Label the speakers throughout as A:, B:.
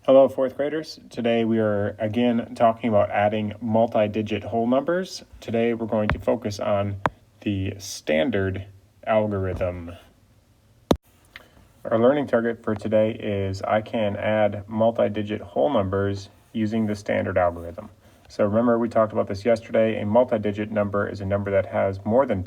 A: Hello, fourth graders. Today we are again talking about adding multi-digit whole numbers. Today we're going to focus on the standard algorithm. Our learning target for today is I can add multi-digit whole numbers using the standard algorithm. So remember we talked about this yesterday. A multi-digit number is a number that has more than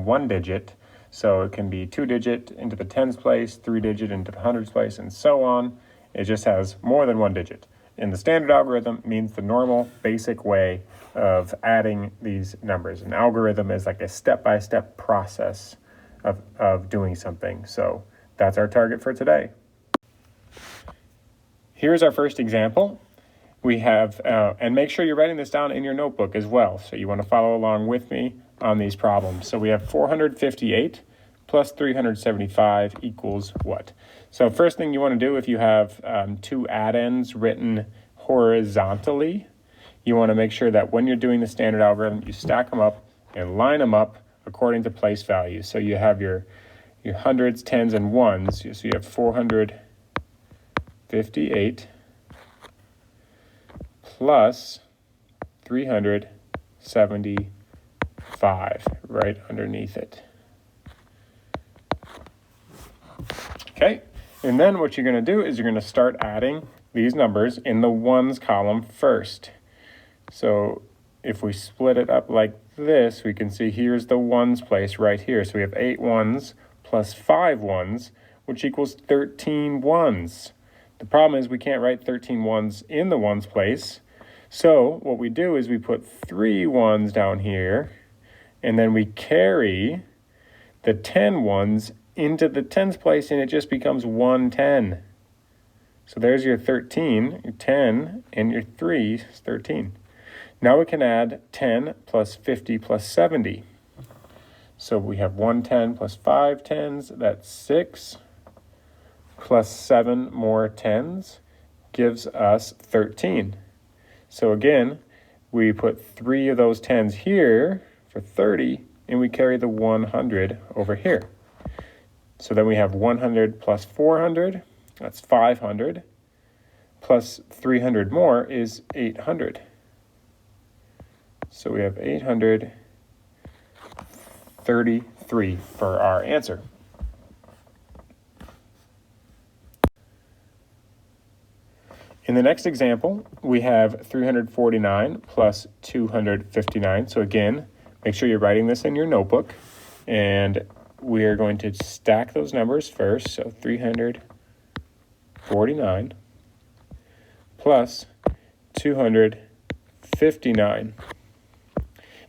A: one digit. So it can be 2-digit into the tens place, 3-digit into the hundreds place, and so on. It just has more than one digit. And the standard algorithm means the normal, basic way of adding these numbers. An algorithm is like a step-by-step process of doing something. So that's our target for today. Here's our first example. We have, and make sure you're writing this down in your notebook as well. So you want to follow along with me on these problems. So we have 458 plus 375 equals what? So first thing you want to do if you have two addends written horizontally, you want to make sure that when you're doing the standard algorithm, you stack them up and line them up according to place values. So you have your hundreds, tens, and ones. So you have 458 plus 375 right underneath it. Okay, and then what you're going to do is you're going to start adding these numbers in the ones column first. So if we split it up like this, we can see here's the ones place right here. So we have 8 ones plus 5 ones, which equals 13 ones. The problem is we can't write 13 ones in the ones place. So what we do is we put 3 ones down here, and then we carry the 10 ones into the tens place, and it just becomes 110. So there's your 13, your 10, and your 3 is 13. Now we can add 10 plus 50 plus 70. So we have 110 plus 5 tens, that's 6, plus 7 more tens gives us 13. So again, we put 3 of those tens here for 30, and we carry the 100 over here. So then we have 100 plus 400, that's 500, plus 300 more is 800. So we have 833 for our answer. In the next example, we have 349 plus 259. So again, make sure you're writing this in your notebook, and we are going to stack those numbers first. So 349 plus 259.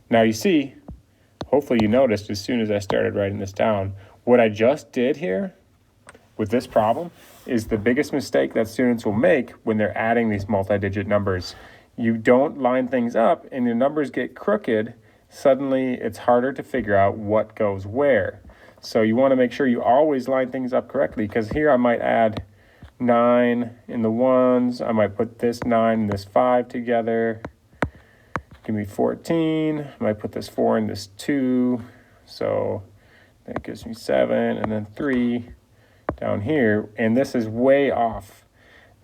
A: Now you see, hopefully you noticed as soon as I started writing this down, what I just did here with this problem is the biggest mistake that students will make when they're adding these multi-digit numbers. You don't line things up and your numbers get crooked. Suddenly it's harder to figure out what goes where. So you want to make sure you always line things up correctly, because here I might add 9 in the ones. I might put this 9 and this 5 together. Give me 14. I might put this 4 and this 2. So that gives me 7, and then 3 down here. And this is way off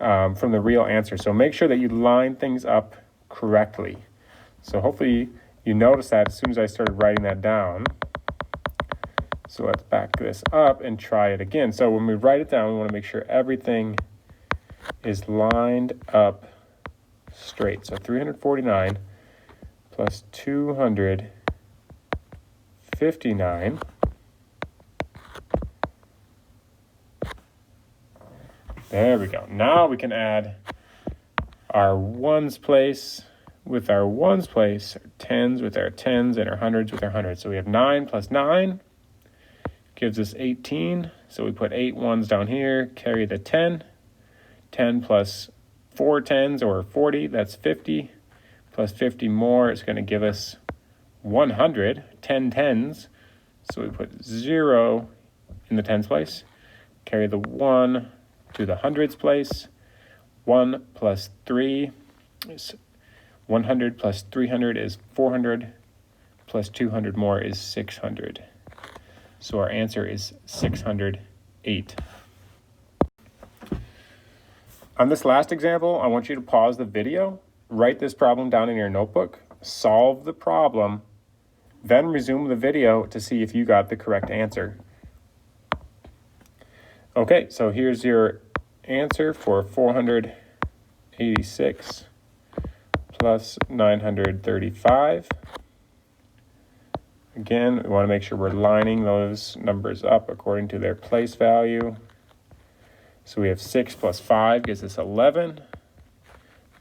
A: from the real answer. So make sure that you line things up correctly. So hopefully you notice that as soon as I started writing that down. So let's back this up and try it again. So when we write it down, we want to make sure everything is lined up straight. So 349 plus 259. There we go. Now we can add our ones place with our ones place, our tens with our tens, and our hundreds with our hundreds. So we have 9 plus 9. Gives us 18, so we put 8 ones down here, carry the 10. 10 plus 4 tens, or 40, that's 50. Plus 50 more is going to give us 100, 10 tens. So we put 0 in the tens place, carry the 1 to the hundreds place. 1 plus 3 is 100, plus 300 is 400, plus 200 more is 600. So our answer is 608. On this last example, I want you to pause the video, write this problem down in your notebook, solve the problem, then resume the video to see if you got the correct answer. Okay, so here's your answer for 486 plus 935. Again, we want to make sure we're lining those numbers up according to their place value. So we have 6 plus 5 gives us 11.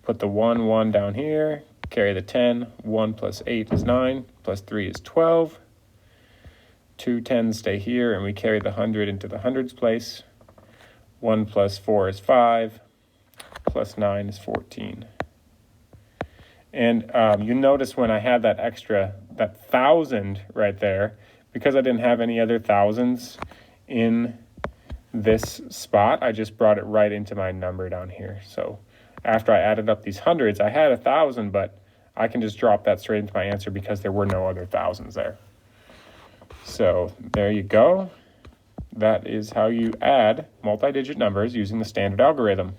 A: Put the 1 down here, carry the 10. 1 plus 8 is 9, plus 3 is 12. 2 10s stay here, and we carry the 100 into the hundreds place. 1 plus 4 is 5, plus 9 is 14. And you notice when I had that extra, that 1,000 right there, because I didn't have any other thousands in this spot, I just brought it right into my number down here. So after I added up these hundreds, I had 1,000, but I can just drop that straight into my answer because there were no other thousands there. So there you go. That is how you add multi-digit numbers using the standard algorithm.